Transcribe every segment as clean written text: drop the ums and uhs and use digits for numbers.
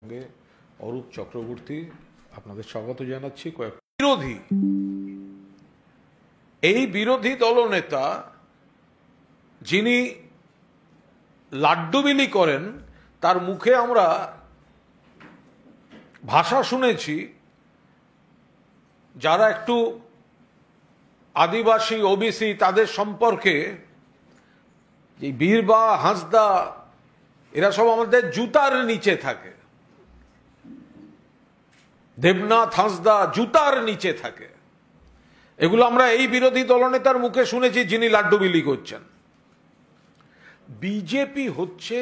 সঙ্গে অরূপ চক্রবর্তী আপনাদের স্বাগত জানাচ্ছি। বিরোধী এই বিরোধী দলনেতা যিনি লাড্ডু বিলি করেন, তার মুখে আমরা ভাষা শুনেছি যারা একটু আদিবাসী ওবিসি তাদের সম্পর্কে, এই বীরবা হাঁসদা এরা সব আমাদের জুতার নিচে থাকে, দেবনাথ হাঁসদা জুতার নিচে থাকে। এগুলো আমরা এই বিরোধী দলনেতার মুখে শুনেছি যিনি লাড্ডু বিলি করছেন। বিজেপি হচ্ছে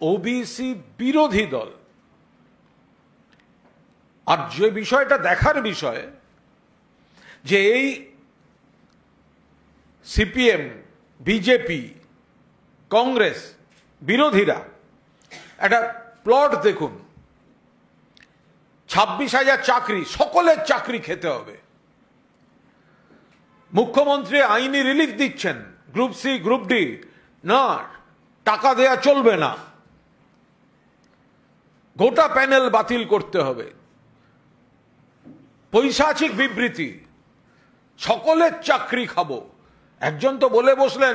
ওবিসি বিরোধী দল। আর যে বিষয়টা দেখার বিষয়, যে এই সিপিএম, বিজেপি, কংগ্রেস বিরোধীরা একটা প্লট দেখুন, 26,000 চাকরি, সকলের চাকরি খেতে হবে। মুখ্যমন্ত্রী আইনি রিলিফ দিচ্ছেন, গ্রুপ সি গ্রুপ ডি না, টাকা দেয়া চলবে না, গোটা প্যানেল বাতিল করতে হবে। পৈশাচিক বিবৃতি, সকলের চাকরি খাবো। একজন তো বলে বসলেন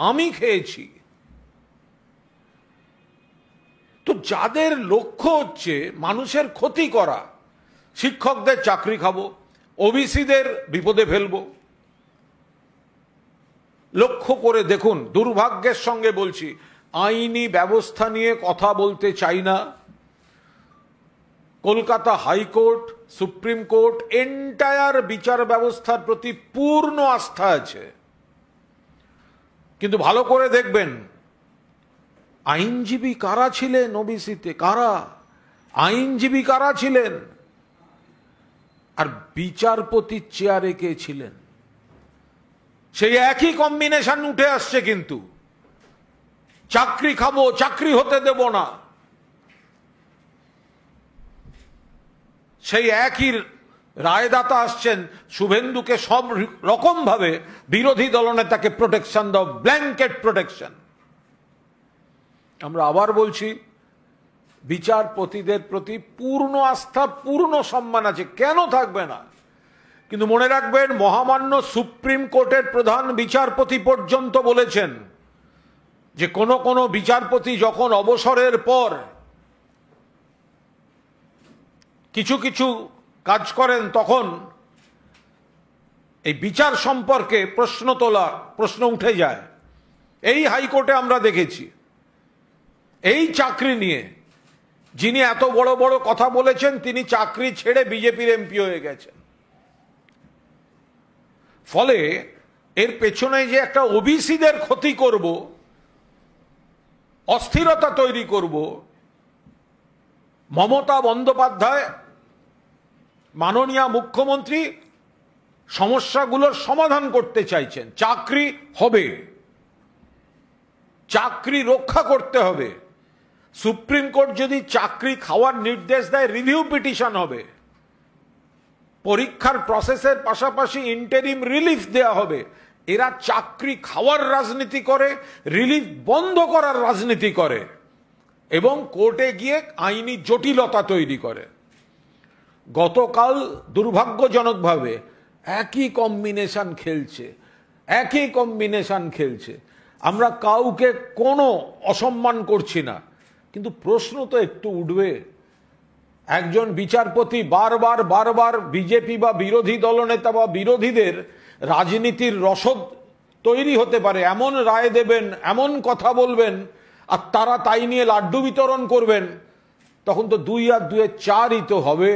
আমি খেয়েছি। তো যাদের লক্ষ্য হচ্ছে মানুষের ক্ষতি করা, শিক্ষকদের চাকরি খাবো, ওবিসিদের বিপদে ফেলবো, লক্ষ্য করে দেখুন। দুর্ভাগ্যের সঙ্গে বলছি, আইনি ব্যবস্থা নিয়ে কথা বলতে চাই না। Kolkata high court, supreme court, entire বিচার ব্যবস্থার প্রতি পূর্ণ আস্থা আছে। কিন্তু ভালো করে দেখবেন, আইনজীবী কারা ছিলেন ওবিসিতে, কারা আইনজীবী কারা ছিলেন, আর বিচারপতির চেয়ারে কে ছিলেন, সেই একই কম্বিনেশন উঠে আসছে। কিন্তু চাকরি খাবো, চাকরি হতে দেব না, সেই একই রায়দাতা আসছেন। শুভেন্দুকে সব রকম ভাবে বিরোধী দলনেতাকে প্রোটেকশন দাও, ব্ল্যাঙ্কেট প্রোটেকশন। আমরা আবার বলছি, বিচারপতিদের প্রতি পূর্ণ আস্থা, পূর্ণ সম্মান আছে, কেন থাকবে না? কিন্তু মনে রাখবেন, মহামান্য সুপ্রিম কোর্টের প্রধান বিচারপতি পর্যন্ত বলেছেন যে কোন বিচারপতি যখন অবসরের পর কিছু কিছু কাজ করেন, তখন এই বিচার সম্পর্কে প্রশ্ন উঠে যায়। এই হাইকোর্টে আমরা দেখেছি, এই চাকরি নিয়ে যিনি এত বড় বড় কথা বলেছেন, তিনি চাকরি ছেড়ে বিজেপির এমপি হয়ে গেছেন। ফলে এর পেছনে যে একটা ওবিসিদের ক্ষতি করব, অস্থিরতা তৈরি করব, মমতা বন্দ্যোপাধ্যায় মাননীয় মুখ্যমন্ত্রী সমস্যাগুলোর সমাধান করতে চাইছেন। চাকরি হবে, চাকরি রক্ষা করতে হবে। সুপ্রিম কোর্ট যদি চাকরি খাওয়ার নির্দেশ দেয়, রিভিউ পিটিশন হবে। পরীক্ষার প্রসেসের পাশাপাশি ইন্টারিম রিলিফ দেয়া হবে। এরা চাকরি খাওয়ার রাজনীতি করে, রিলিফ বন্ধ করার রাজনীতি করে, এবং কোর্টে গিয়ে আইনি জটিলতা তৈরি করে। গতকাল দুর্ভাগ্যজনকভাবে একই কম্বিনেশন খেলছে। আমরা কাউকে কোনো অসম্মান করছি না, কিন্তু প্রশ্ন তো একটু উঠবে। একজন বিচারপতি বারবার বিজেপি বা বিরোধী দলনেতা বা বিরোধীদের রাজনীতির রসদ তৈরি হতে পারে এমন রায় দেবেন, এমন কথা বলবেন, আর তারা তাই নিয়ে লাড্ডু বিতরণ করবেন, তখন তো 2 আর 2 4ই তো হবে।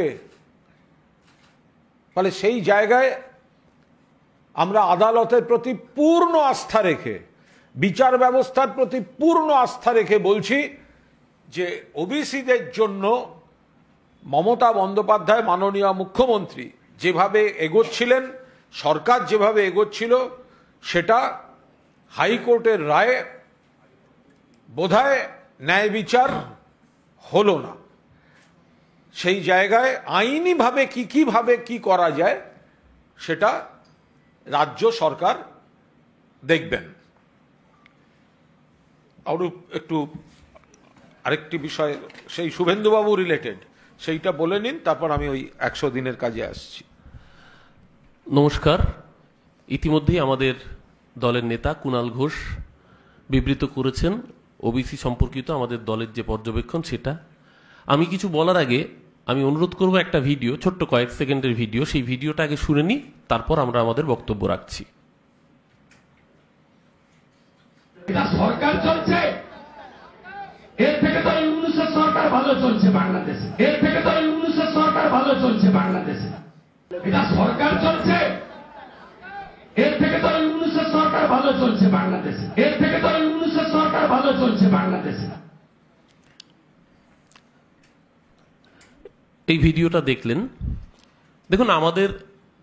ফলে সেই জায়গায় আমরা আদালতের প্রতি পূর্ণ আস্থা রেখে, বিচার ব্যবস্থার প্রতি পূর্ণ আস্থা রেখে বলছি যে ওবিসিদের জন্য মমতা বন্দ্যোপাধ্যায় মাননীয় মুখ্যমন্ত্রী যেভাবে এগোচ্ছিলেন, সরকার যেভাবে এগোচ্ছিল, সেটা হাইকোর্টের রায়ে বোধহয় ন্যায় বিচার হলো না। সেই জায়গায় আইনিভাবে কিভাবে কি করা যায়, সেটা রাজ্য সরকার দেখবেন। আর একটু আরেকটি বিষয় সেই শুভেন্দুবাবু রিলেটেড, সেইটা বলে নিন, তারপর আমি ওই 100 দিনের কাজে আসছি। নমস্কার। ইতিমধ্যেই আমাদের দলের নেতা কুণাল ঘোষ বিবৃত করেছেন ওবিসি সম্পর্কিত আমাদের দলের যে পর্যবেক্ষণ সেটা। আমি কিছু বলার আগে আমি অনুরোধ করব, একটা ভিডিও, ছোট্ট কয়েক সেকেন্ডের ভিডিও, সেই ভিডিওটা আগে শুনে নিই, তারপর আমরা আমাদের বক্তব্য রাখছি। এটা সরকার চলছে, এর থেকে তো ইউনূসের সরকার ভালো চলছে বাংলাদেশে, এর থেকে তো ইউনূসের সরকার ভালো চলছে বাংলাদেশে। এটা সরকার চলছে, এর থেকে তো ইউনূসের সরকার ভালো চলছে বাংলাদেশে, এর থেকে তো ইউনূসের সরকার ভালো চলছে বাংলাদেশে। এই ভিডিওটা দেখলেন। দেখুন, আমাদের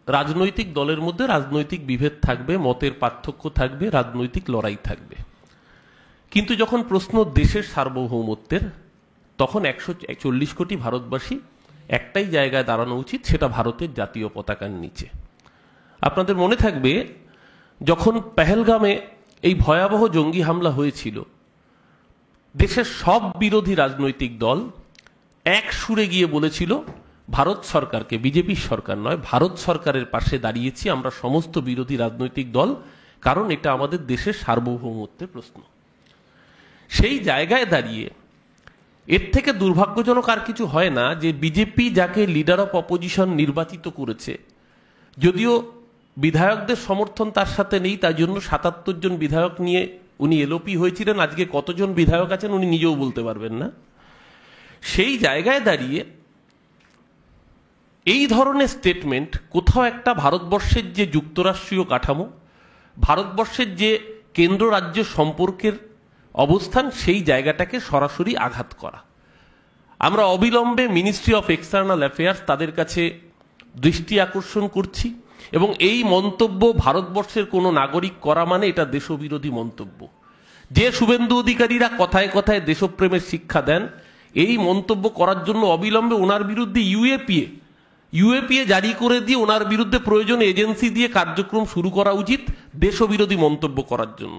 রাজনৈতিক দলের মধ্যে রাজনৈতিক বিভেদ থাকবে, মতের পার্থক্য থাকবে, রাজনৈতিক লড়াই থাকবে, কিন্তু যখন প্রশ্ন দেশের সার্বভৌমত্বের, তখন 140 কোটি ভারতবাসী একটাই জায়গায় দাঁড়ানো উচিত, সেটা ভারতের জাতীয় পতাকার নিচে। আপনাদের মনে থাকবে, যখন পেহেলগামে এই ভয়াবহ জঙ্গি হামলা হয়েছিল, দেশের সব বিরোধী রাজনৈতিক দল এক সুরে গিয়ে বলেছিল ভারত সরকারকে, বিজেপির সরকার নয়, ভারত সরকারের পাশে দাঁড়িয়েছি আমরা সমস্ত বিরোধী রাজনৈতিক দল, কারণ এটা আমাদের দেশের সার্বভৌমত্বের প্রশ্ন। সেই জায়গায় দাঁড়িয়ে এর থেকে দুর্ভাগ্যজনক আর কিছু হয় না যে বিজেপি যাকে লিডার অফ অপোজিশন নির্বাচিত করেছে, যদিও বিধায়কদের সমর্থন তার সাথে নেই, তার জন্য 77 জন বিধায়ক নিয়ে উনি এলওপি হয়েছিলেন, আজকে কতজন বিধায়ক আছেন উনি নিজেও বলতে পারবেন না। সেই জায়গায় দাঁড়িয়ে এই ধরনের স্টেটমেন্ট কোথাও একটা ভারতবর্ষের যে যুক্তরাষ্ট্রীয় কাঠামো, ভারতবর্ষের যে কেন্দ্র রাজ্য সম্পর্কের অবস্থান, সেই জায়গাটাকে সরাসরি আঘাত করা। আমরা অবিলম্বে মিনিস্ট্রি অফ এক্সটার্নাল অ্যাফেয়ার্স তাদের কাছে দৃষ্টি আকর্ষণ করছি, এবং এই মন্তব্য ভারতবর্ষের কোনো নাগরিক করা মানে এটা দেশবিরোধী মন্তব্য। যে শুভেন্দু অধিকারীরা কথায় কথায় দেশপ্রেমের শিক্ষা দেন, এই মন্তব্য করার জন্য অবিলম্বে ওনার বিরুদ্ধে ইউএপিএ জারি করে দিয়ে ওনার বিরুদ্ধে প্রয়োজনে এজেন্সি দিয়ে কার্যক্রম শুরু করা উচিত দেশবিরোধী মন্তব্য করার জন্য।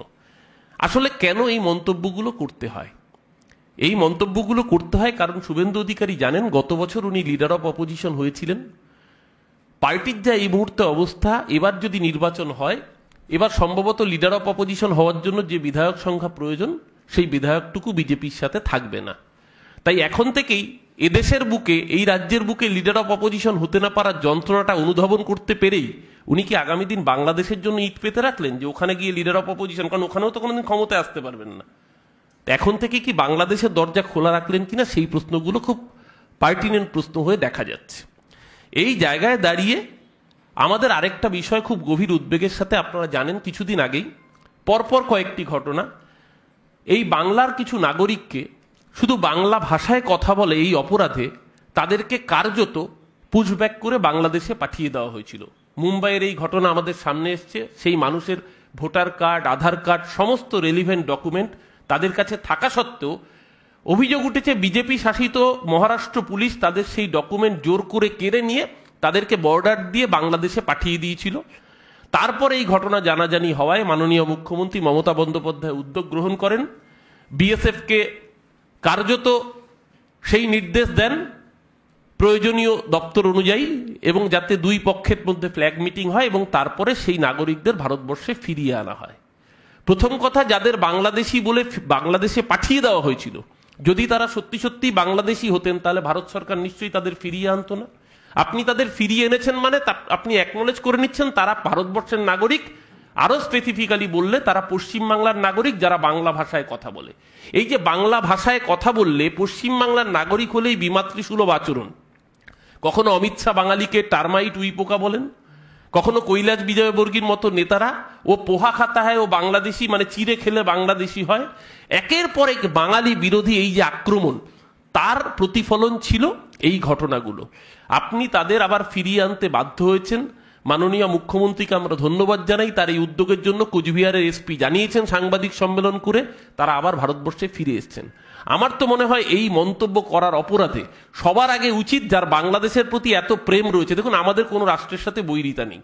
আসলে কেন এই মন্তব্যগুলো করতে হয়? এই মন্তব্যগুলো করতে হয় কারণ শুভেন্দু অধিকারী জানেন, গত বছর উনি লিডার অফ অপোজিশন হয়েছিলেন। পার্টির যা এই মুহূর্তে অবস্থা, এবার যদি নির্বাচন হয়, এবার সম্ভবত লিডার অফ অপোজিশন হওয়ার জন্য যে বিধায়ক সংখ্যা প্রয়োজন, সেই বিধায়কটুকু বিজেপির সাথে থাকবে না। তাই এখন থেকেই এদেশের বুকে, এই রাজ্যের বুকে লিডার অফ অপোজিশন হতে না পারার যন্ত্রণাটা অনুধাবন করতে পেরেই উনি কি আগামী দিন বাংলাদেশের জন্য ইট পেতে রাখলেন যে ওখানে গিয়ে লিডার অফ অপোজিশন, কারণ ওখানেও তো কোনোদিন ক্ষমতায় আসতে পারবেন না, এখন থেকে কি বাংলাদেশের দরজা খোলা রাখলেন কিনা, সেই প্রশ্নগুলো খুব পার্টিনেন্ট প্রশ্ন হয়ে দেখা যাচ্ছে। এই জায়গায় দাঁড়িয়ে আমাদের আরেকটা বিষয় খুব গভীর উদ্বেগের সাথে, আপনারা জানেন কিছুদিন আগেই পরপর কয়েকটি ঘটনা, এই বাংলার কিছু নাগরিককে শুধু বাংলা ভাষায় কথা বলে এই অপরাধে তাদেরকে কার্যত পুশব্যাক করে বাংলাদেশে পাঠিয়ে দেওয়া হয়েছিল। মুম্বাইয়ের এই ঘটনা আমাদের সামনে এসছে। সেই মানুষের ভোটার কার্ড, আধার কার্ড, সমস্ত রেলিভেন্ট ডকুমেন্ট তাদের কাছে থাকা সত্ত্বেও অভিযোগ উঠেছে বিজেপি শাসিত মহারাষ্ট্র পুলিশ তাদের সেই ডকুমেন্ট জোর করে কেড়ে নিয়ে তাদেরকে বর্ডার দিয়ে বাংলাদেশে পাঠিয়ে দিয়েছিল। তারপর এই ঘটনা জানাজানি হওয়ায় মাননীয় মুখ্যমন্ত্রী মমতা বন্দ্যোপাধ্যায় উদ্যোগ গ্রহণ করেন, বিএসএফকে কার্যত সেই নির্দেশ দেন প্রয়োজনীয় দপ্তর অনুযায়ী, এবং যাতে দুই পক্ষের মধ্যে ফ্ল্যাগ মিটিং হয় এবং তারপরে সেই নাগরিকদের ভারতবর্ষে ফিরিয়ে আনা হয়। প্রথম কথা, যাদের বাংলাদেশি বলে বাংলাদেশে পাঠিয়ে দেওয়া হয়েছিল, যদি তারা সত্যি সত্যি বাংলাদেশি হতেন তাহলে ভারত সরকার নিশ্চয়ই তাদের ফিরিয়ে আনতো না। আপনি তাদের ফিরিয়ে এনেছেন মানে আপনি অ্যাকনোলেজ করে নিচ্ছেন তারা ভারতবর্ষের নাগরিক, আরো স্পেসিফিক্যালি বললে তারা পশ্চিমবাংলার নাগরিক যারা বাংলা ভাষায় কথা বলে। এই যে বাংলা ভাষায় কথা বললে পশ্চিমবাংলার নাগরিক হলেই বিমাতৃসুলভ আচরণ। কখনো অমিত শাহ বাঙালিকে টার্মাইট উইপোকা বলেন, কখনো কৈলাস বিজয়বর্গীর মতো নেতারা ও পোহা খাতা হয় ও বাংলাদেশি মানে চিড়ে খেলে বাংলাদেশি হয়। একের পর এক বাঙালি বিরোধী এই যে আক্রমণ, তার প্রতিফলন ছিল এই ঘটনাগুলো। আপনি তাদের আবার ফিরিয়ে আনতে বাধ্য হয়েছেন। মাননীয় মুখ্যমন্ত্রীকে আমরা ধন্যবাদ জানাই, তার এই উদ্যোগের জন্য কোচবিহারের এসপি জানিয়েছেন সাংবাদিক সম্মেলন করে, তারা আবার ভারতবর্ষে ফিরে এসেছেন। আমার তো মনে হয় এই মন্তব্য করার অপরাধে সবার আগে উচিত, যার বাংলাদেশের প্রতি এত প্রেম রয়েছে, দেখুন আমাদের কোনো রাষ্ট্রের সাথে বৈরিতা নেই,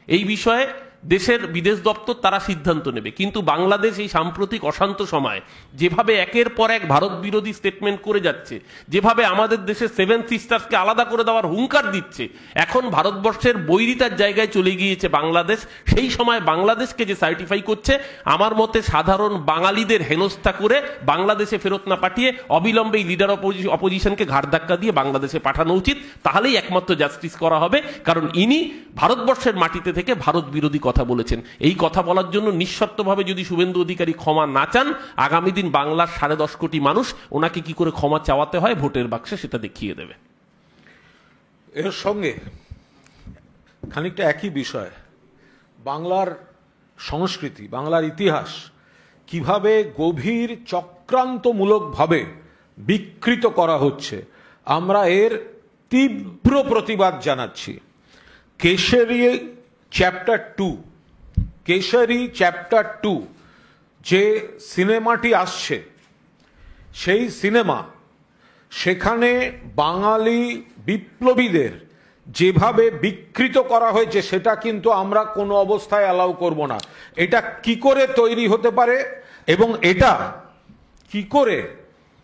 এই বিষয়ে দেশের বিদেশ দপ্তর তারা সিদ্ধান্ত নেবে। কিন্তু বাংলাদেশ এই সাম্প্রতিক অশান্ত সময় যেভাবে একের পর এক ভারত বিরোধী স্টেটমেন্ট করে যাচ্ছে, যেভাবে আমাদের দেশের সেভেন সিস্টার্সকে আলাদা করে দেওয়ার হুঙ্কার দিচ্ছে, এখন ভারতবর্ষের বৈরিতার জায়গায় চলে গিয়েছে বাংলাদেশ। সেই সময় বাংলাদেশকে যে সার্টিফাই করছে, আমার মতে সাধারণ বাঙালিদের হেনস্থা করে বাংলাদেশে ফেরত না পাঠিয়ে অবিলম্বে লিডার অপোজিশনকে ঘাড় ধাক্কা দিয়ে বাংলাদেশে পাঠানো উচিত। তাহলেই একমাত্র জাস্টিস করা হবে, কারণ ইনি ভারতবর্ষের মাটিতে থেকে ভারত বিরোধী কথা বলেছেন। এই কথা বলার জন্য নিঃশর্তভাবে যদি শুভেন্দু অধিকারী ক্ষমা না চান, আগামী দিন বাংলার 10.5 কোটি মানুষ ওনাকে কি করে ক্ষমা চাওয়াতে হয় ভোটের বাক্সে সেটা দেখিয়ে দেবে। এর সঙ্গে খানিকটা একই বিষয়, বাংলার সংস্কৃতি, বাংলার ইতিহাস কিভাবে গভীর চক্রান্তমূলকভাবে বিকৃত করা হচ্ছে, আমরা এর তীব্র প্রতিবাদ জানাচ্ছি। কেশরী চ্যাপ্টার 2 যে সিনেমাটি আসছে, সেই সিনেমা, সেখানে বাঙালি বিপ্লবীদের যেভাবে বিকৃত করা হয়েছে সেটা কিন্তু আমরা কোনো অবস্থায় অ্যালাউ করব না। এটা কি করে তৈরি হতে পারে এবং এটা কি করে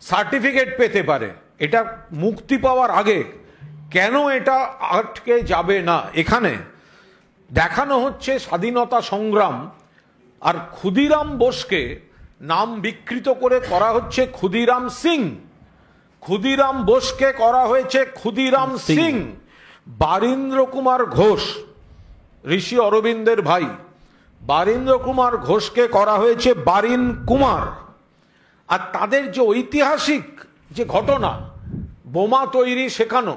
সার্টিফিকেট পেতে পারে, এটা মুক্তি পাওয়ার আগে কেন এটা আটকে যাবে না? এখানে দেখানো হচ্ছে স্বাধীনতা সংগ্রাম, আর ক্ষুদিরাম বোসকে নাম বিকৃত করে করা হচ্ছে ক্ষুদিরাম সিং। ক্ষুদিরাম বোসকে করা হয়েছে ক্ষুদিরাম সিং। বারীন্দ্র কুমার ঘোষ, ঋষি অরবিন্দের ভাই বারীন্দ্র কুমার ঘোষকে করা হয়েছে বারিন কুমার। আর তাদের যে ঐতিহাসিক যে ঘটনা, বোমা তৈরি শেখানো,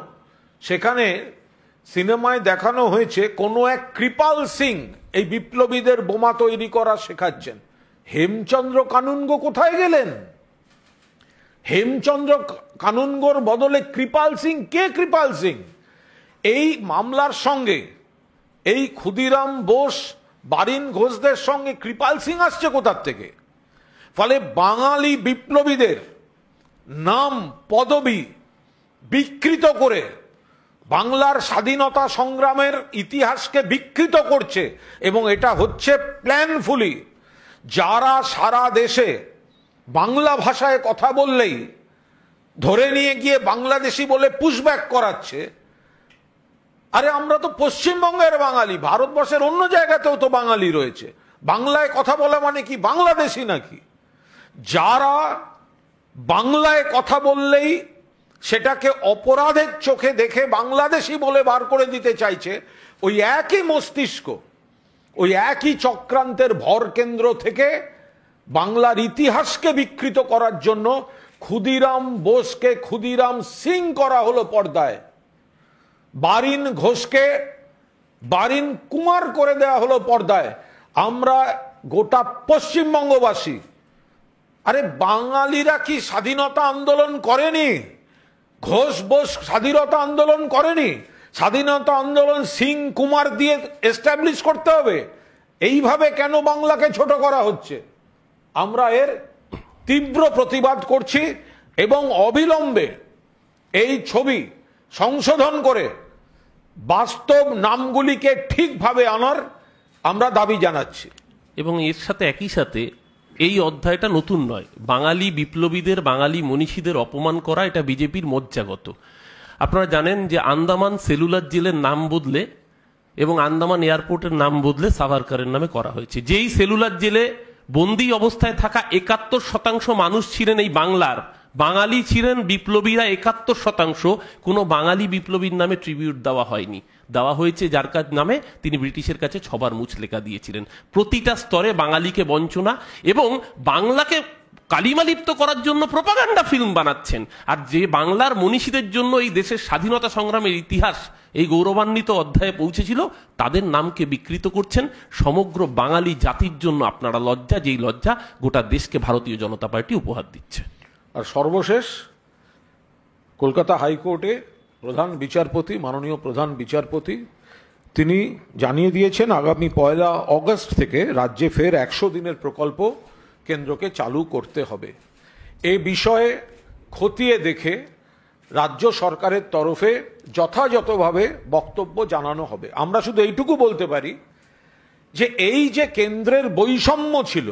সেখানে সিনেমায় দেখানো হয়েছে কোনো এক কৃপাল সিং এই বিপ্লবীদের বোমা তৈরি করা শেখাচ্ছেন। হেমচন্দ্র কানুনগো কোথায় গেলেন? হেমচন্দ্র কানুনগোর বদলে কৃপাল সিং। কে কৃপাল সিং? এই মামলার সঙ্গে এই ক্ষুদিরাম বোস, বারিন ঘোষদের সঙ্গে কৃপাল সিং আসছে কোথার থেকে? ফলে বাঙালি বিপ্লবীদের নাম পদবি বিকৃত করে বাংলার স্বাধীনতা সংগ্রামের ইতিহাসকে বিকৃত করছে, এবং এটা হচ্ছে প্ল্যানফুলি। যারা সারা দেশে বাংলা ভাষায় কথা বললেই ধরে নিয়ে গিয়ে বাংলাদেশি বলে পুশব্যাক করাচ্ছে। আরে আমরা তো পশ্চিমবঙ্গের বাঙালি, ভারতবর্ষের অন্য জায়গাতেও তো বাঙালি রয়েছে। বাংলায় কথা বলা মানে কি বাংলাদেশি নাকি? যারা বাংলায় কথা বললেই সেটাকে অপরাধের চোখে দেখে বাংলাদেশি বলে বার করে দিতে চাইছে, ওই একই মস্তিষ্ক, ওই একই চক্রান্তের ভর কেন্দ্র থেকে বাংলার ইতিহাসকে বিকৃত করার জন্য ক্ষুদিরাম বোসকে ক্ষুদিরাম সিং করা হলো পর্দায়, বারিন ঘোষকে বারিন কুমার করে দেওয়া হলো পর্দায়। আমরা গোটা পশ্চিমবঙ্গবাসী, আরে বাঙালিরা কি স্বাধীনতা আন্দোলন করেনি? ঘোষ বোস স্বাধীনতা আন্দোলন করেনি? স্বাধীনতা আন্দোলন সিং কুমার দিয়ে এস্টাবলিশ করতে হবে? এইভাবে কেন বাংলাকে ছোট করা হচ্ছে? আমরা এর তীব্র প্রতিবাদ করছি এবং অবিলম্বে এই ছবি সংশোধন করে বাস্তব নামগুলিকে ঠিকভাবে আনার আমরা দাবি জানাচ্ছি। এবং এর সাথে একই সাথে এই অধ্যায়টা নতুন নয়। বাঙালি বিপ্লবীদের, বাঙালি মনীষীদের অপমান করা এটা বিজেপির মজ্জাগত। আপনারা জানেন যে আন্দামান সেলুলার জেলের নাম বদলে এবং আন্দামান এয়ারপোর্টের নাম বদলে সাভারকারের নামে করা হয়েছে। যেই সেলুলার জেলে বন্দি অবস্থায় থাকা 71% মানুষ ছিলেন এই বাংলার, বাঙালি ছিলেন বিপ্লবীরা 71%, কোনো বাঙালি বিপ্লবীর নামে ট্রিবিউট দেওয়া হয়নি। দেওয়া হয়েছে যার নামে তিনি ব্রিটিশের কাছে 6 বার মুছ লেখা দিয়েছিলেন। প্রতিটা স্তরে বাঙালিকে বঞ্চনা এবং বাংলাকে কালিমালিপ্ত করার জন্য প্রপাগান্ডা ফিল্ম বানাচ্ছেন। আর যে বাংলার মনীষীদের জন্য এই দেশের স্বাধীনতা সংগ্রামের ইতিহাস এই গৌরবান্বিত অধ্যায়ে পৌঁছেছিল, তাদের নামকে বিকৃত করছেন। সমগ্র বাঙালি জাতির জন্য আপনারা লজ্জা, যেই লজ্জা গোটা দেশকে ভারতীয় জনতা পার্টি উপহার দিচ্ছে। আর সর্বশেষ, কলকাতা হাইকোর্টে প্রধান বিচারপতি, মাননীয় প্রধান বিচারপতি, তিনি জানিয়ে দিয়েছেন আগামী 1 অগস্ট থেকে রাজ্যে ফের 100 দিনের প্রকল্প কেন্দ্রকে চালু করতে হবে। এ বিষয়ে খতিয়ে দেখে রাজ্য সরকারের তরফে যথাযথভাবে বক্তব্য জানানো হবে। আমরা শুধু এইটুকু বলতে পারি, যে এই যে কেন্দ্রের বৈষম্য ছিল,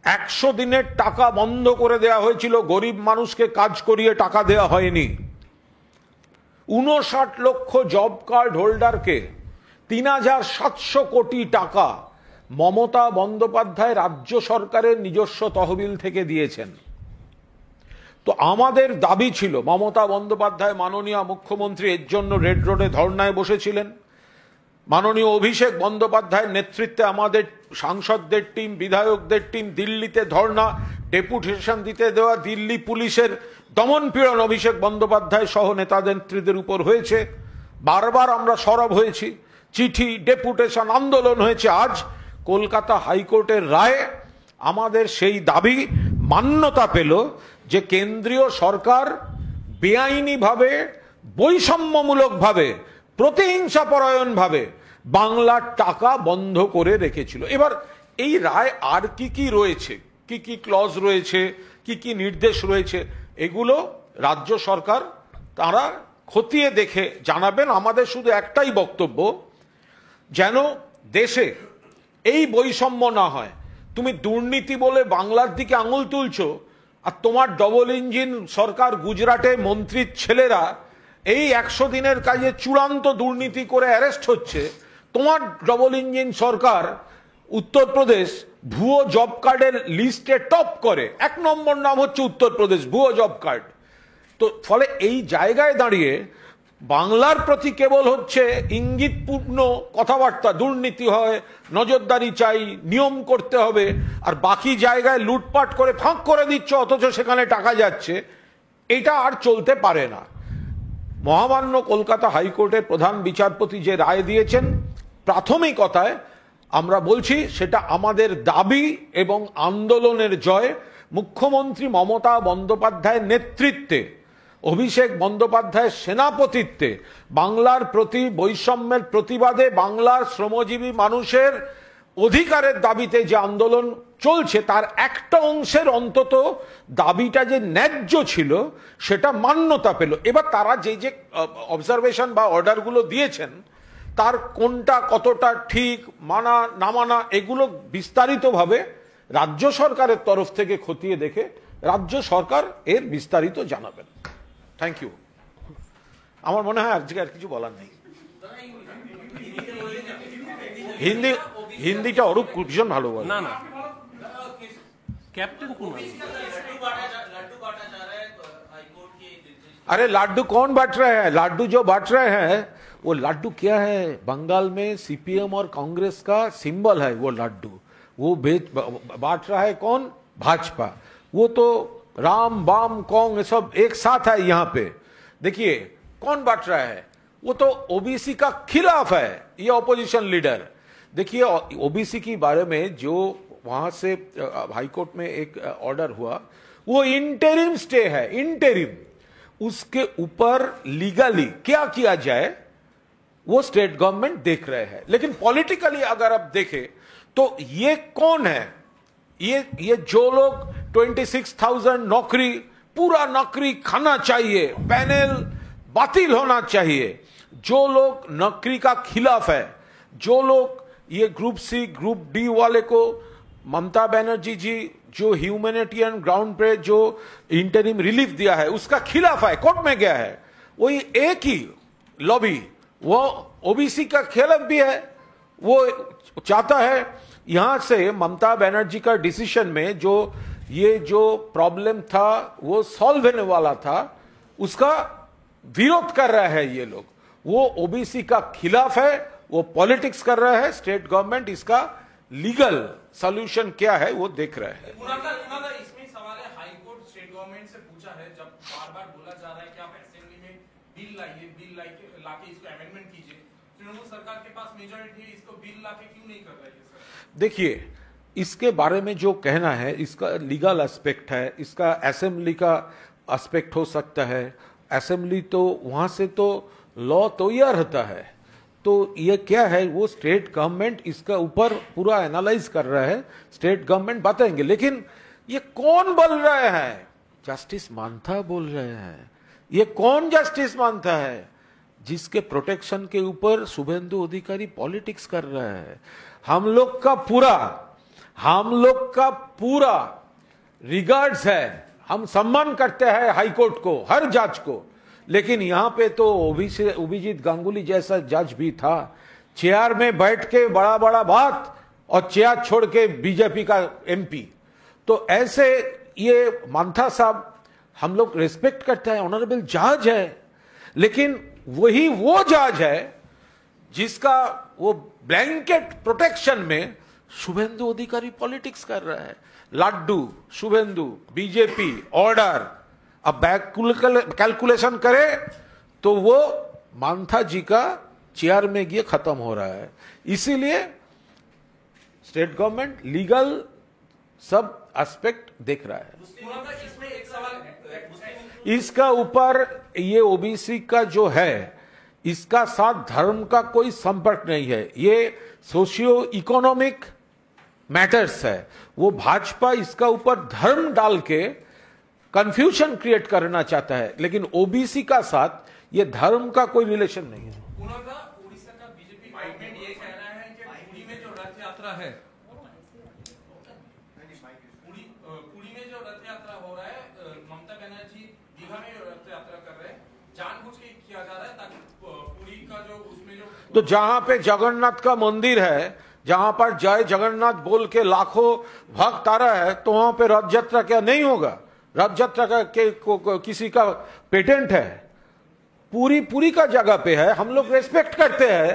100 দিনের টাকা বন্ধ করে দেওয়া হয়েছিল, গরিব মানুষকে কাজ করিয়ে টাকা দেওয়া হয়নি। 59 লক্ষ জব কার্ড হোল্ডারকে 3700 কোটি টাকা মমতা বন্দ্যোপাধ্যায় রাজ্য সরকারের নিজস্ব তহবিল থেকে দিয়েছেন। তো আমাদের দাবি ছিল, মমতা বন্দ্যোপাধ্যায় মাননীয় মুখ্যমন্ত্রী এর জন্য রেড রোডে ধর্নায় বসেছিলেন। মাননীয় অভিষেক বন্দ্যোপাধ্যায়ের নেতৃত্বে আমাদের সাংসদদের টিম, বিধায়কদের টিম দিল্লিতে ধর্না, ডেপুটেশন দিতে দেওয়া, দিল্লি পুলিশের দমন পীড়ন অভিষেক বন্দ্যোপাধ্যায় সহ নেতাদের উপর হয়েছে। বারবার আমরা সরব হয়েছি, চিঠি, ডেপুটেশন, আন্দোলন হয়েছে। আজ কলকাতা হাইকোর্টের রায়ে আমাদের সেই দাবি মান্যতা পেল যে কেন্দ্রীয় সরকার বেআইনিভাবে, বৈষম্যমূলকভাবে, প্রতিহিংসাপরায়ণভাবে বাংলার টাকা বন্ধ করে রেখেছিল। এবার এই রায় আর কি রয়েছে, কি ক্লজ রয়েছে, কি নির্দেশ রয়েছে, এগুলো রাজ্য সরকার তারা খতিয়ে দেখে জানাবেন। আমাদের শুধু একটাই বক্তব্য, যেন দেশে এই বৈষম্য না হয়। তুমি দুর্নীতি বলে বাংলার দিকে আঙুল তুলছো, আর তোমার ডবল ইঞ্জিন সরকার গুজরাটে মন্ত্রীর ছেলেরা এই 100 দিনের কাজে চূড়ান্ত দুর্নীতি করে অ্যারেস্ট হচ্ছে। তোমার ডবল ইঞ্জিন সরকার উত্তরপ্রদেশ ভুয়ো জব কার্ডের লিস্টে টপ করে, 1 নম্বর নাম হচ্ছে উত্তরপ্রদেশ ভুয়ো জব কার্ড। তো ফলে এই জায়গায় দাঁড়িয়ে বাংলার প্রতি কেবল হচ্ছে ইঙ্গিতপূর্ণ কথাবার্তা, দুর্নীতি হয়, নজরদারি চাই, নিয়ম করতে হবে, আর বাকি জায়গায় লুটপাট করে ফাঁক করে দিচ্ছে, অথচ সেখানে টাকা যাচ্ছে। এটা আর চলতে পারে না। মহামান্য কলকাতা হাইকোর্টের প্রধান বিচারপতি যে রায় দিয়েছেন, প্রাথমিকতায় আমরা বলছি সেটা আমাদের দাবি এবং আন্দোলনের জয়। মুখ্যমন্ত্রী মমতা বন্দ্যোপাধ্যায়ের নেতৃত্বে, অভিষেক বন্দ্যোপাধ্যায়ের সেনাপতিত্বে বাংলার প্রতি বৈষম্যের প্রতিবাদে, বাংলার শ্রমজীবী মানুষের অধিকারের দাবিতে যে আন্দোলন চলছে, তার একটা অংশের অন্তত দাবিটা যে ন্যায্য ছিল সেটা মান্যতা পেল। এবার তারা যে অবজারভেশন বা অর্ডারগুলো দিয়েছেন, তার কোনটা কতটা ঠিক, মানা না মানা, এগুলো বিস্তারিতভাবে রাজ্য সরকারের তরফ থেকে খতিয়ে দেখে রাজ্য সরকার এর বিস্তারিত জানাবেন। Thank you. আমার মনে হয় আজকে আর কিছু বলার নেই। হিন্দিটা অরূপ ভীষণ ভালো বলে। না कैप्टन कुमार, अरे लाड्डू कौन बांट रहे हैं? लाड्डू जो बांट रहे हैं वो लाड्डू क्या है? बंगाल में सीपीएम और कांग्रेस का सिंबल है वो लाड्डू। वो बांट रहा है कौन? भाजपा। वो तो राम बाम कौन सब एक साथ है यहाँ पे। देखिए कौन बांट रहा है? वो तो ओबीसी का खिलाफ है ये ऑपोजिशन लीडर। देखिए ओबीसी के बारे में जो वहां से हाईकोर्ट में एक ऑर्डर हुआ, वो इंटरिम स्टे है, इंटरिम। उसके ऊपर लीगली क्या किया जाए वो स्टेट गवर्नमेंट देख रहे हैं। लेकिन पॉलिटिकली अगर आप देखें तो ये कौन है? ये जो लोग 26,000 नौकरी, पूरा नौकरी खाना चाहिए, पैनल बातिल होना चाहिए, जो लोग नौकरी का खिलाफ है, जो लोग ये ग्रुप सी ग्रुप डी वाले को ममता बनर्जी जी जो ह्यूमैनिटेरियन ग्राउंड पे जो इंटरिम रिलीफ दिया है उसका खिलाफ है, कोर्ट में गया है, वही एक ही लॉबी वो ओबीसी का खिलाफ भी है। वो चाहता है यहां से ममता बनर्जी का डिसीजन में जो प्रॉब्लम था वो सॉल्व होने वाला था, उसका विरोध कर रहा है ये लोग। वो ओबीसी का खिलाफ है, वो पॉलिटिक्स कर रहा है। स्टेट गवर्नमेंट इसका लीगल सॉल्यूशन क्या है वो देख रहे हैं। इसमें सवाल है, हाई कोर्ट स्टेट गवर्नमेंट से पूछा है, जब बार-बार बोला जा रहा है कि आप असेंबली में बिल लाके इसको अमेंडमेंट कीजिए, तृणमूल सरकार के पास मेजॉरिटी है, इसको बिल लाके क्यों नहीं कर रही है सर? देखिए इसके बारे में जो कहना है, इसका लीगल एस्पेक्ट है, इसका असेंबली का एस्पेक्ट हो सकता है। असेंबली तो वहां से तो लॉ तैयार होता है, तो ये क्या है वो स्टेट गवर्नमेंट इसका ऊपर पूरा एनालाइज कर रहा है, स्टेट गवर्नमेंट बताएंगे। लेकिन ये कौन बोल रहे हैं? जस्टिस मांथा बोल रहे हैं। ये कौन जस्टिस मांथा है? जिसके प्रोटेक्शन के ऊपर शुभेंदु अधिकारी पॉलिटिक्स कर रहे हैं। हम लोग का पूरा रिगार्ड्स है, हम सम्मान करते हैं हाईकोर्ट को, हर जज को, लेकिन यहां पे तो अभिजीत गांगुली जैसा जज भी था, चेयर में बैठ के बड़ा बड़ा बात और चेयर छोड़ के बीजेपी का एमपी। तो ऐसे ये मांथा साहब हम लोग रिस्पेक्ट करते हैं, ऑनरेबल जज है, लेकिन वही वो जज है जिसका वो ब्लैंकेट प्रोटेक्शन में शुभेंदु अधिकारी पॉलिटिक्स कर रहा है। लड्डू, शुभेंदु, बीजेपी, ऑर्डर, अब बैक कैलकुलेशन करे तो वो मांथा जी का चेयर में ये खत्म हो रहा है। इसीलिए स्टेट गवर्नमेंट लीगल सब एस्पेक्ट देख रहा है। इसमें एक सवाल इसका ऊपर ये ओबीसी का जो है, इसका साथ धर्म का कोई संपर्क नहीं है, ये सोशियो इकोनॉमिक मैटर्स है। वो भाजपा इसका ऊपर धर्म डाल के कंफ्यूजन क्रिएट करना चाहता है, लेकिन ओबीसी का साथ ये धर्म का कोई रिलेशन नहीं है। उड़ीसा का बीजेपी गवर्नमेंट ये कह रहा है कि पुरी में जो रथ यात्रा है, पुरी में जो रथ यात्रा हो रहा है, ममता बनर्जी दीघा में रथ यात्रा कर रहे हैं, जानबूझ के किया जा रहा है ताकि पुरी का जो उसमें जो तो जहां पे जगन्नाथ का मंदिर है, जहां पर जय जगन्नाथ बोल के लाखों भक्त आ रहा है, तो वहां पे रथ यात्रा क्या नहीं होगा? रथ यात्रा का किसी का पेटेंट है, पूरी का जगह पे है, हम लोग रेस्पेक्ट करते हैं,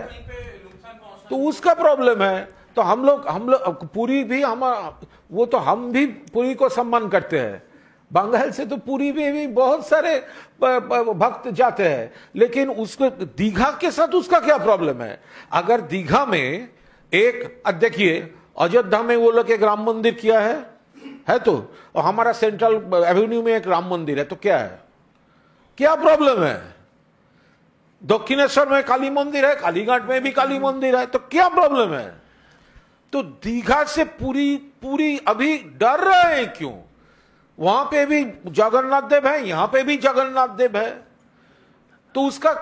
तो उसका प्रॉब्लम है। तो हम लोग पूरी भी वो तो हम भी पूरी को सम्मान करते हैं। बंगाल से तो पूरी में भी बहुत सारे भक्त जाते हैं, लेकिन उसको दीघा के साथ उसका क्या प्रॉब्लम है? अगर दीघा में देखिए अयोध्या में वो लोग एक राम मंदिर किया है तो, और हमारा सेंट्रल एवेन्यू में एक राम मंदिर है, तो क्या है, क्या प्रॉब्लम है? दक्षिणेश्वर में काली मंदिर है, कालीघाट में भी काली मंदिर है, तो क्या प्रॉब्लम है? तो दीघा से पूरी अभी डर रहे हैं क्यों? वहां पे भी जगन्नाथ देव है, यहां पे भी जगन्नाथ देव है, तो उसका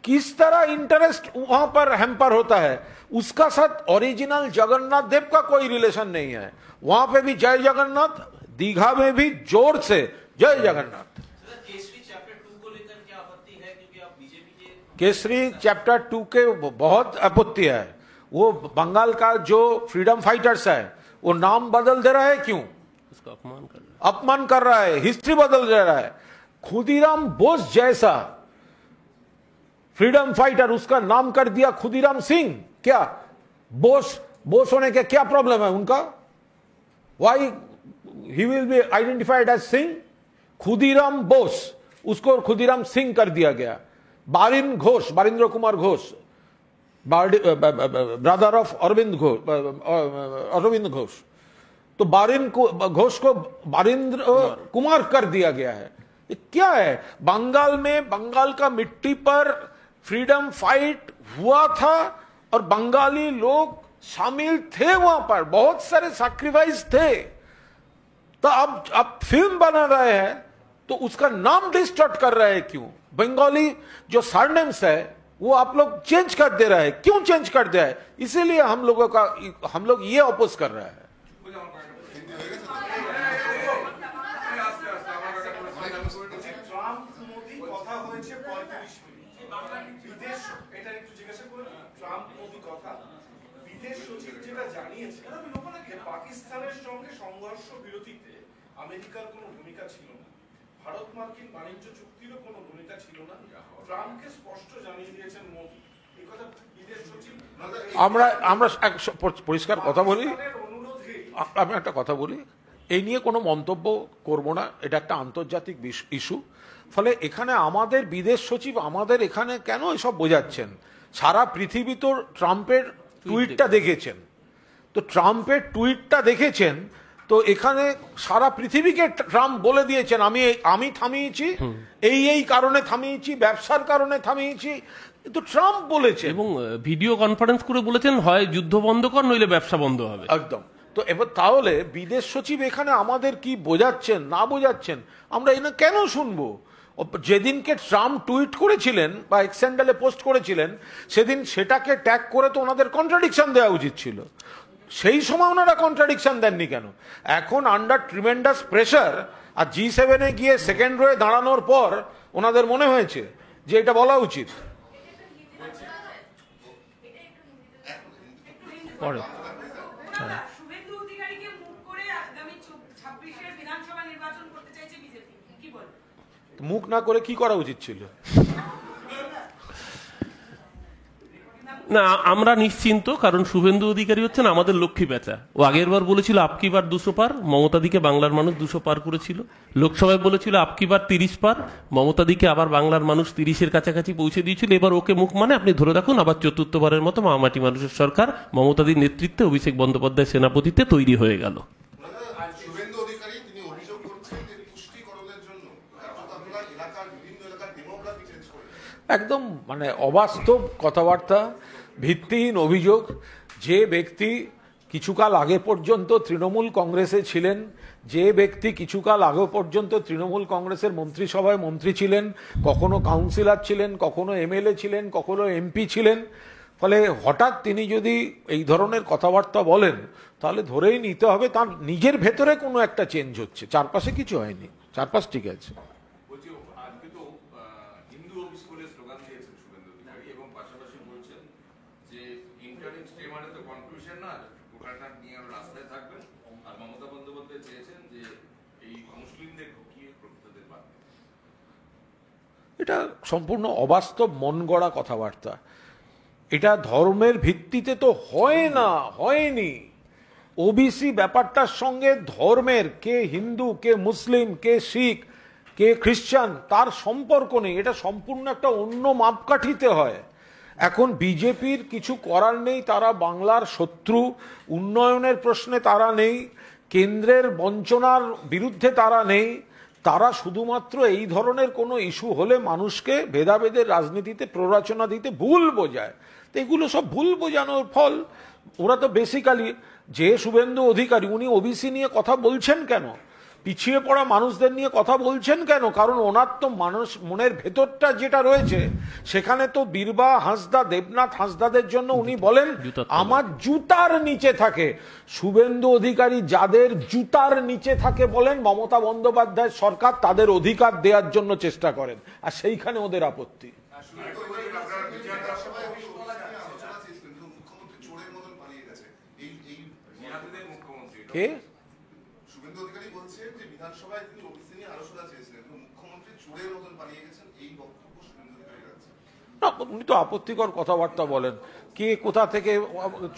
किस तरह इंटरेस्ट वहां पर हैम्पर होता है? उसका साथ ओरिजिनल जगन्नाथ देव का कोई रिलेशन नहीं है। वहां पे भी जय जगन्नाथ, दीघा में भी जोर से जय जगन्नाथ। केसरी चैप्टर 2 को लेकर क्या आपत्ति है? क्योंकि आप बीजेपी के केसरी चैप्टर 2 के बहुत आपत्ति है। वो बंगाल का जो फ्रीडम फाइटर्स है, वो नाम बदल दे रहा है, क्यों? उसका अपमान कर रहा है, हिस्ट्री बदल दे रहा है। खुदीराम बोस जैसा फ्रीडम फाइटर, उसका नाम कर दिया खुदीराम सिंह। क्या बोस होने के क्या प्रॉब्लम है उनका? Why he will be identified as Singh? Khudiram Bose, उसको खुदीराम सिंह कर दिया गया। बारिंद्र कुमार घोष, ब्रदर ऑफ अरविंद घोष, तो घोष को बारिंद्र कुमार कर दिया गया है। ये क्या है? बंगाल का मिट्टी पर फ्रीडम फाइट हुआ था और बंगाली लोग शामिल थे, वहां पर बहुत सारे सैक्रिफाइस थे। तो अब फिल्म बना रहे हैं तो उसका नाम डिस्टॉर्ट कर रहे हैं, क्यों? बंगाली जो सरनेम्स है वो आप लोग चेंज कर दे रहे हैं, क्यों चेंज कर दे रहे हैं? इसीलिए हम लोग ये अपोज कर रहे हैं। পাকিস্তানের সঙ্গে সংঘর্ষ বিরতিতে আমেরিকার কোনো ভূমিকা ছিল না, ভারত মার্কিন বাণিজ্য চুক্তিরও কোনো ভূমিকা ছিল না। ট্রাম্পকে স্পষ্ট জানিয়ে দিয়েছেন মোদি। এই কথা বিদেশ সচিব আমরা পরিষ্কার কথা বলি, আমি একটা কথা বলি, এই নিয়ে কোনো মন্তব্য করব না, এটা একটা আন্তর্জাতিক ইস্যু। ফলে এখানে আমাদের বিদেশ সচিব আমাদের এখানে কেন এসব বোঝাচ্ছেন? সারা পৃথিবী তো ট্রাম্পের টুইটটা দেখেছেন, তো ট্রাম্পের টুইটটা দেখেছেন, তো এখানে সারা পৃথিবীকে ট্রাম্প বলে দিয়েছেন আমি থামিয়েছি, এই কারণে থামিয়েছি, ব্যবসার কারণে থামিয়েছি, কিন্তু ট্রাম্প বলেছে এবং ভিডিও কনফারেন্স করে বলেছেন হয় যুদ্ধ বন্ধ কর নইলে ব্যবসা বন্ধ হবে। একদম। তো এবার তাহলে বিদেশ সচিব এখানে আমাদের কি বোঝাচ্ছেন না বোঝাচ্ছেন আমরা এখানে কেন শুনবো? যেদিনকে ট্রাম্প টুইট করেছিলেন বা এক্স হ্যান্ডেলে পোস্ট করেছিলেন, সেদিন সেটাকে ট্যাগ করে তো ওনাদের কন্ট্রাডিকশন দেওয়া উচিত ছিল। সেই সময় ওনারা কন্ট্রাডিকশন দেননি কেন? এখন আন্ডার ট্রিমেন্ডাস প্রেশার আর G7 গিয়ে সেকেন্ড রোয়ে দাঁড়ানোর পর ওনাদের মনে হয়েছে যে এটা বলা উচিত। পরে শুভেন্দু অধিকারীকে মুখ করে আগামী 26-এর বিধানসভা নির্বাচন করতে চাইছে বিজেপি, কি বলবেন? মুখ না করে কি করা উচিত ছিল? না, আমরা নিশ্চিন্ত, কারণ শুভেন্দু অধিকারী হচ্ছেন আমাদের লক্ষ্মী পেঁচা। ও আগের বার বলেছিল আপকি বার 200 পার, মমতাদিকে বাংলার মানুষ 200 পার করেছিল। লোকসভায় বলেছিল আপকি বার 30 পার, মমতাদিকে আবার বাংলার মানুষ 30-এর কাছাকাছি পৌঁছে দিয়েছিল। এবার ওকে মুখ মানে আপনি ধরে রাখুন আবার চতুর্থবারের মতো মামাটি মানুষের সরকার মমতাদির নেতৃত্বে অভিষেক বন্দ্যোপাধ্যায় সেনাপতিতে তৈরি হয়ে গেল। শুভেন্দু অধিকারী তিনি অভিযোগ করছেন যে পুষ্টিকরণের জন্য আপনারা এলাকার বিভিন্ন এলাকার ডেমোগ্রাফি চেঞ্জ করে একদম মানে অবাস্তব কথাবার্তা, ভিত্তিহীন অভিযোগ। যে ব্যক্তি কিছুকাল আগে পর্যন্ত তৃণমূল কংগ্রেসে ছিলেন, যে ব্যক্তি কিছুকাল আগে পর্যন্ত তৃণমূল কংগ্রেসের মন্ত্রিসভায় মন্ত্রী ছিলেন, কখনো কাউন্সিলর ছিলেন, কখনো এমএলএ ছিলেন, কখনো এমপি ছিলেন, ফলে হঠাৎ তিনি যদি এই ধরনের কথাবার্তা বলেন তাহলে ধরেই নিতে হবে তার নিজের ভেতরে কোনো একটা চেঞ্জ হচ্ছে, চারপাশে কিছু হয়নি, চারপাশ ঠিক আছে। বলছি আজকে তো হিন্দু ওবিসি বলে স্লোগান দিয়েছেন শুভেন্দু অধিকারী এবং পাশাপাশি বলছেন যে ইন্টারিম স্টে মানে তো কনক্লুশন না, গোটাটা নিয়ে রাস্তায় থাকবেন। আর মমতা বন্দ্যোপাধ্যায় চেয়েছেন যে এই মুসলিমদের ঢুকিয়ে প্রকৃতদের বাদ। এটা সম্পূর্ণ অবাস্তব মন গড়া কথাবার্তা। এটা ধর্মের ভিত্তিতে তো হয় না, হয়নি। ওবিসি ব্যাপারটার সঙ্গে ধর্মের, কে হিন্দু, কে মুসলিম, কে শিখ, কে খ্রিস্টান, তার সম্পর্ক নেই। এটা সম্পূর্ণ একটা অন্য মাপকাঠিতে হয়। এখন বিজেপির কিছু করার নেই, তারা বাংলার শত্রু, উন্নয়নের প্রশ্নে তারা নেই, কেন্দ্রের বঞ্চনার বিরুদ্ধে তারা নেই। তারা শুধুমাত্র এই ধরনের কোনো ইস্যু হলে মানুষকে ভেদাভেদের রাজনীতিতে প্ররোচনা দিতে ভুল বোঝায়। তো এগুলো সব ভুল বোঝানোর ফল। ওরা তো বেসিক্যালি, যে শুভেন্দু অধিকারী উনি ওবিসি নিয়ে কথা বলছেন কেন, পিছিয়ে পড়া মানুষদের নিয়ে কথা বলছেন কেন? কারণ ওনার তো মানুষ মনের ভেতরটা যেটা রয়েছে সেখানে তো বীরবা হাঁসদা, দেবনাথ হাঁসদাদের জন্য উনি বলেন আমার জুতার নিচে থাকে। শুভেন্দু অধিকারী যাদের জুতার নিচে থাকে বলেন মমতা বন্দ্যোপাধ্যায় সরকার তাদের অধিকার দেওয়ার জন্য চেষ্টা করেন, আর সেইখানে ওদের আপত্তি। কে? শুভেন্দু অধিকারী বলছেন যে বিধানসভায় তিনি ওবিসি নিয়ে আলোচনা চেয়েছিলেন, কিন্তু মুখ্যমন্ত্রী চোরের মতন পালিয়ে গেছেন, এই বক্তব্য শুভেন্দু অধিকারীর আছে। না, উনি তো আপত্তিকর কথাবার্তা বলেন। কে কোথা থেকে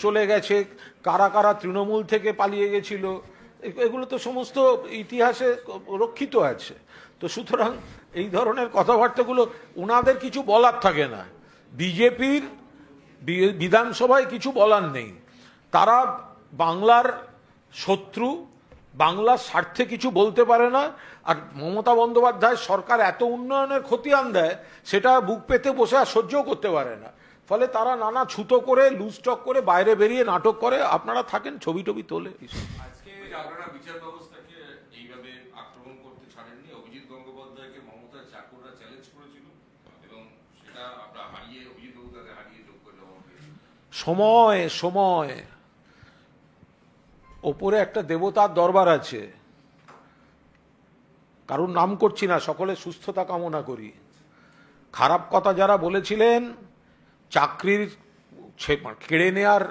চলে গেছে, কারা কারা তৃণমূল থেকে পালিয়ে গেছিল, এগুলো তো সমস্ত ইতিহাসে রক্ষিত আছে। তো সুতরাং এই ধরনের কথাবার্তাগুলো ওনাদের কিছু বলার থাকে না। বিজেপির বিধানসভায় কিছু বলার নেই, তারা বাংলার শত্রু, বাংলার স্বার্থে কিছু বলতে পারে না। আর মমতা বন্দ্যোপাধ্যায় সরকার এত উন্নয়নের খতিয়ান দেয় সেটা বুক পেতে বসে আর সহ্যও করতে পারে না। ফলে তারা নানা ছুতো করে, লুজটক করে বাইরে বেরিয়ে নাটক করে। আপনারা থাকেন, ছবি টবি তোলে। আজকে আপনারা বিচার ব্যবস্থাকে এইভাবে আক্রমণ করতে ছাড়েননি। অভিজিৎ গঙ্গোপাধ্যায়কে মমতার চাকররা চ্যালেঞ্জ করেছিল এবং সেটা আপনারা হারিয়ে, অভিজিৎ বাবু তাকে হারিয়ে যোগ করে জবাব দিয়েছেন। সময় সময় ওপরে একটা দেবতার দরবার আছে, কারুর নাম করছি না, সকলে সুস্থতা কামনা করি। খারাপ কথা যারা বলেছিলেন, চাকরির কেড়ে নেয়ার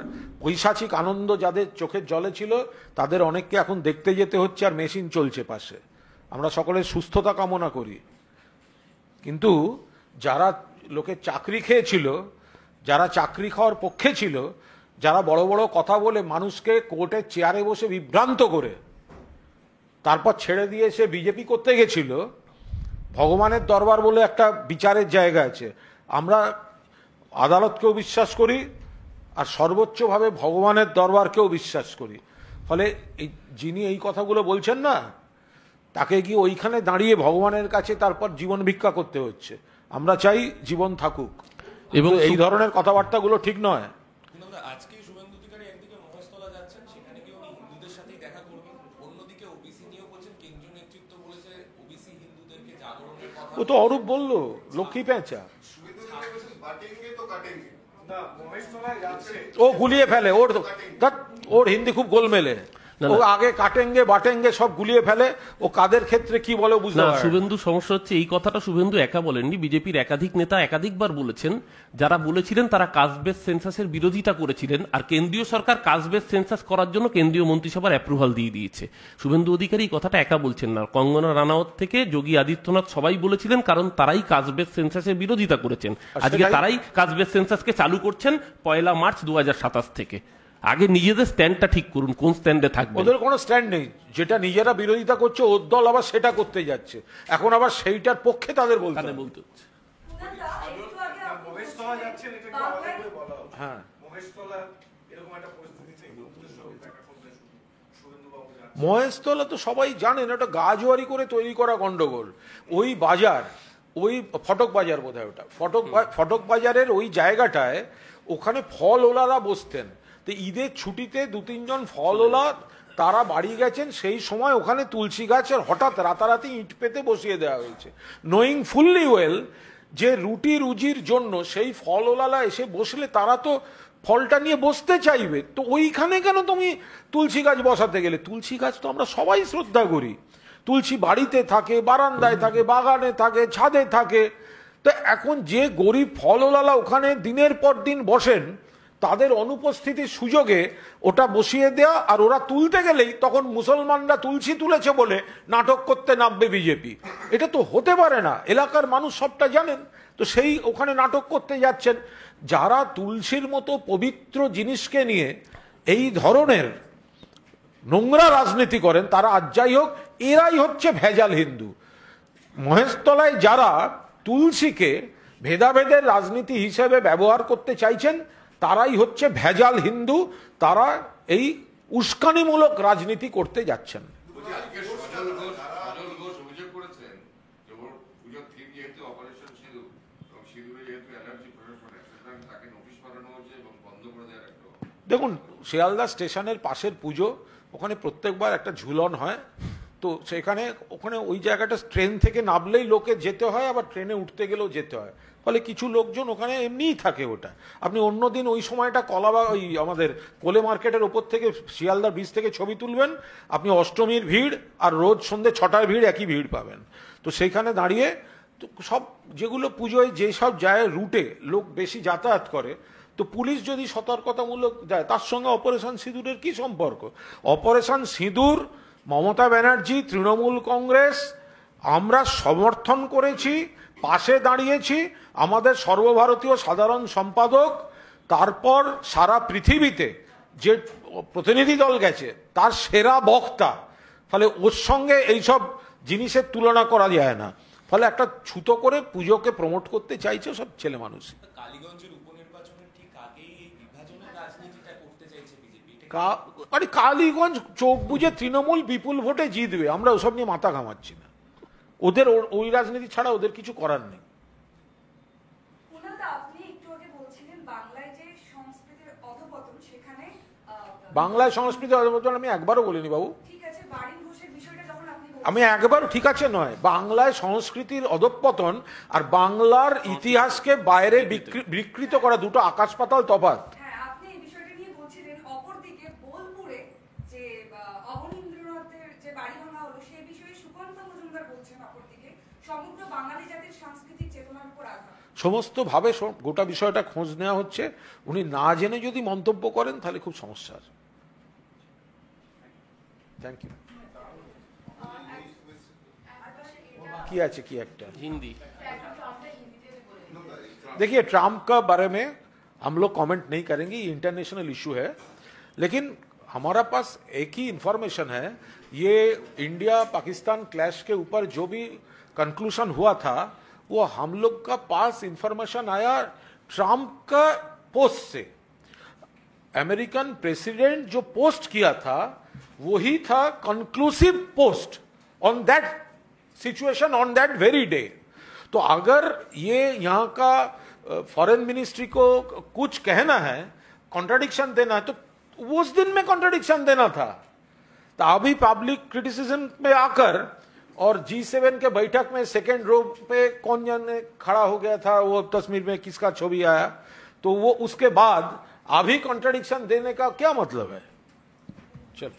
পৈশাচিক আনন্দ যাদের চোখের জলে ছিল, তাদের অনেককে এখন দেখতে যেতে হচ্ছে আর মেশিন চলছে পাশে। আমরা সকলে সুস্থতা কামনা করি। কিন্তু যারা লোকের চাকরি খেয়েছিল, যারা চাকরি খাওয়ার পক্ষে ছিল, যারা বড় বড় কথা বলে মানুষকে কোর্টের চেয়ারে বসে বিভ্রান্ত করে তারপর ছেড়ে দিয়ে সে বিজেপি করতে গেছিল, ভগবানের দরবার বলে একটা বিচারের জায়গা আছে। আমরা আদালতকেও বিশ্বাস করি আর সর্বোচ্চভাবে ভগবানের দরবারকেও বিশ্বাস করি। ফলে এই যিনি এই কথাগুলো বলছেন না, তাকে গিয়ে ওইখানে দাঁড়িয়ে ভগবানের কাছে তারপর জীবন ভিক্ষা করতে হচ্ছে। আমরা চাই জীবন থাকুক, এবং এই ধরনের কথাবার্তাগুলো ঠিক নয়। আজকে শুভেন্দু অধিকারী একদিকে মহেশতলা যাচ্ছেন, সেখানে কি উনি হিন্দুদের সাথেই দেখা করবেন, অন্যদিকে ওবিসি নিয়েও বলছেন, কেন্দ্রীয় নেতৃত্ব বলেছে ওবিসি হিন্দুদেরকে জাগরণের কথা ও তো অরূপ বললো লক্ষ্মী পেঁচা। শুভেন্দু অধিকারী বলছেন বাটেঙ্গে তো কাটেঙ্গে। না মহেশতলায় যাচ্ছে ও গুলিয়ে ফেলে, ওর হিন্দি খুব গোলমেলে। ও আগে কাটেঙ্গে বাটেঙ্গে সব গুলিয়ে ফেলে, ও কাদের ক্ষেত্রে কি বলে বুঝতে না, পারে না। শুভেন্দু সমস্যা হচ্ছে এই কথাটা শুভেন্দু একা বলেননি, বিজেপির একাধিক নেতা একাধিকবার বলেছেন। যারা বলেছিলেন তারা কাস্ট বেস সেন্সাসের বিরোধিতা করেছিলেন, আর কেন্দ্রীয় সরকার কাস্ট বেস সেন্সাস করার জন্য কেন্দ্রীয় মন্ত্রিসভার অ্যাপ্রুভাল দিয়ে দিয়েছে। শুভেন্দু অধিকারী এই কথাটা একা বলছেন না, কঙ্গনা রানাওয়াত থেকে যোগী আদিত্যনাথ সবাই বলেছিলেন, কারণ তারাই কাস্ট বেস সেন্সাসের বিরোধিতা করেছেন। আজকে তারাই কাস্ট বেস সেন্সাসকে চালু করছেন 1 মার্চ 2027 থেকে। আগে নিজেদের স্ট্যান্ডটা ঠিক করুন, কোন স্ট্যান্ডে থাকবে। ওদের কোনো স্ট্যান্ড নেই, যেটা নিজেরা বিরোধিতা করছে ওর দল আবার সেটা করতে যাচ্ছে, এখন আবার সেইটার পক্ষে তাদের বলতে হবে। বলতে হচ্ছে মহেশতলা যাচ্ছেন, এটা একটু আলাদা করে বলা উচিত। হ্যাঁ, মহেশতলা এরকম একটা পরিস্থিতিতে হিন্দুদের সঙ্গে দেখা করতে শুভেন্দুবাবু যাচ্ছেন। মহেশতলা তো সবাই জানেন ওটা গাজোয়ারি করে তৈরি করা গন্ডগোল। ওই বাজার, ওই ফটক বাজার বোধ হয় ওটা, ফটক বাজারের ওই জায়গাটায় ওখানে ফলওয়ালারা বসতেন। তো ঈদের ছুটিতে 2-3 জন ফলওয়ালা তারা বাড়ি গেছেন, সেই সময় ওখানে তুলসী গাছের হঠাৎ রাতারাতি ইট পেতে বসিয়ে দেওয়া হয়েছে, নোয়িং ফুললি ওয়েল যে রুটি রুজির জন্য সেই ফলওয়ালা এসে বসলে তারা তো ফলটা নিয়ে বসতে চাইবে। তো ওইখানে কেন তুমি তুলসী গাছ বসাতে গেলে? তুলসী গাছ তো আমরা সবাই শ্রদ্ধা করি, তুলসী বাড়িতে থাকে, বারান্দায় থাকে, বাগানে থাকে, ছাদে থাকে। তো এখন যে গরিব ফলওয়ালা ওখানে দিনের পর দিন বসেন, তাদের অনুপস্থিতির সুযোগে ওটা বসিয়ে দেওয়া, আর ওরা তুলতে গেলেই তখন মুসলমানরা তুলসী তুলেছে বলে নাটক করতে নামবে বিজেপি। এটা তো হতে পারে না, এলাকার মানুষ সবটা জানেন। তো সেই ওখানে নাটক করতে যাচ্ছেন। যারা তুলসীর মতো পবিত্র জিনিসকে নিয়ে এই ধরনের নোংরা রাজনীতি করেন, তারা আজ যাই হোক, এরাই হচ্ছে ভেজাল হিন্দু। মহেশতলায় যারা তুলসীকে ভেদাভেদের রাজনীতি হিসেবে ব্যবহার করতে চাইছেন, তারাই হচ্ছে ভেজাল হিন্দু, তারা এই উস্কানিমূলক রাজনীতি করতে যাচ্ছেন। সজল ঘোষ অভিযোগ করেছেন যে ওর পুজোর থিম যেহেতু অপারেশন সিঁদুর এবং সিঁদুরে যেহেতু অ্যালার্জি প্রশাসনের, সুতরাং তাকে নোটিশ পাঠানো হয়েছে এবং বন্ধ করে দেওয়ার একটা। দেখুন, শিয়ালদা স্টেশনের পাশের পুজো, ওখানে প্রত্যেকবার একটা ঝুলন হয়। তো সেখানে ওখানে ওই জায়গাটা ট্রেন থেকে নামলেই লোকে যেতে হয়, আবার ট্রেনে উঠতে গেলেও যেতে হয়, ফলে কিছু লোকজন ওখানে এমনিই থাকে। ওটা আপনি অন্যদিন ওই সময়টা ওই আমাদের কোলে মার্কেটের ওপর থেকে শিয়ালদা ব্রিজ থেকে ছবি তুলবেন, আপনি অষ্টমীর ভিড় আর রোজ সন্ধ্যে 6টার ভিড় একই ভিড় পাবেন। তো সেইখানে দাঁড়িয়ে তো সব যেগুলো পুজোয় যেসব জায়গায় রুটে লোক বেশি যাতায়াত করে, তো পুলিশ যদি সতর্কতামূলক দেয়, তার সঙ্গে অপারেশন সিঁদুরের কি সম্পর্ক? অপারেশন সিঁদুর মমতা ব্যানার্জি, তৃণমূল কংগ্রেস আমরা সমর্থন করেছি, পাশে দাঁড়িয়েছি। আমাদের সর্বভারতীয় সাধারণ সম্পাদক, তারপর সারা পৃথিবীতে যে প্রতিনিধি দল গেছে তার সেরা বক্তা, ফলে ওর সঙ্গে এইসব জিনিসের তুলনা করা যায় না। ফলে একটা ছুতো করে পুজোকে প্রমোট করতে চাইছে সব ছেলে মানুষ। কালীগঞ্জের উপনির্বাচনের ঠিক আগেই এই বিভাজনের রাজনীতিটা করতে চাইছে বিজেপি। মানে কালীগঞ্জ চোখ বুঝে তৃণমূল বিপুল ভোটে জিতবে, আমরা ওসব নিয়ে মাথা ঘামাচ্ছি না। ওদের ওই রাজনীতি ছাড়া ওদের কিছু করার নেই। বাংলায় সংস্কৃতির অধঃপতন আমি একবারও বলিনি বাবু, আমি একবারও ঠিক আছে নয়। বাংলায় সংস্কৃতির অধঃপতন আর বাংলার ইতিহাসকে বাইরে বিকৃত করা দুটো আকাশ পাতাল তফাৎ। সমস্ত ভাবে গোটা বিষয়টা খোঁজ নেওয়া হচ্ছে। উনি না জেনে যদি মন্তব্য করেন তাহলে খুব সমস্যা আছে। Thank you. কি আছে কি একটা হিন্দি देखिए, ट्रम्प का बारे में हम लोग कमेंट नहीं करेंगे, ये इंटरनेशनल इशू है। लेकिन हमारा पास एक ही इंफॉर्मेशन है, ये इंडिया पाकिस्तान क्लैश के ऊपर जो भी कंक्लूजन हुआ था, वो हम लोग का पास इंफॉर्मेशन आया ट्रम्प का पोस्ट से। अमेरिकन प्रेसिडेंट जो पोस्ट किया था वही था conclusive post on that situation on that very day. तो अगर ये यहाँ का फॉरेन मिनिस्ट्री को कुछ कहना है, कॉन्ट्राडिक्शन देना है, तो उस दिन में कॉन्ट्राडिक्शन देना था। तो अभी पब्लिक क्रिटिसिज्म में आकर और G7 के बैठक में सेकेंड रो पे कौन जाने खड़ा हो गया था, वो तस्वीर में किसका छवि आया, तो वो उसके बाद अभी कॉन्ट्रडिक्शन देने का क्या मतलब है? चल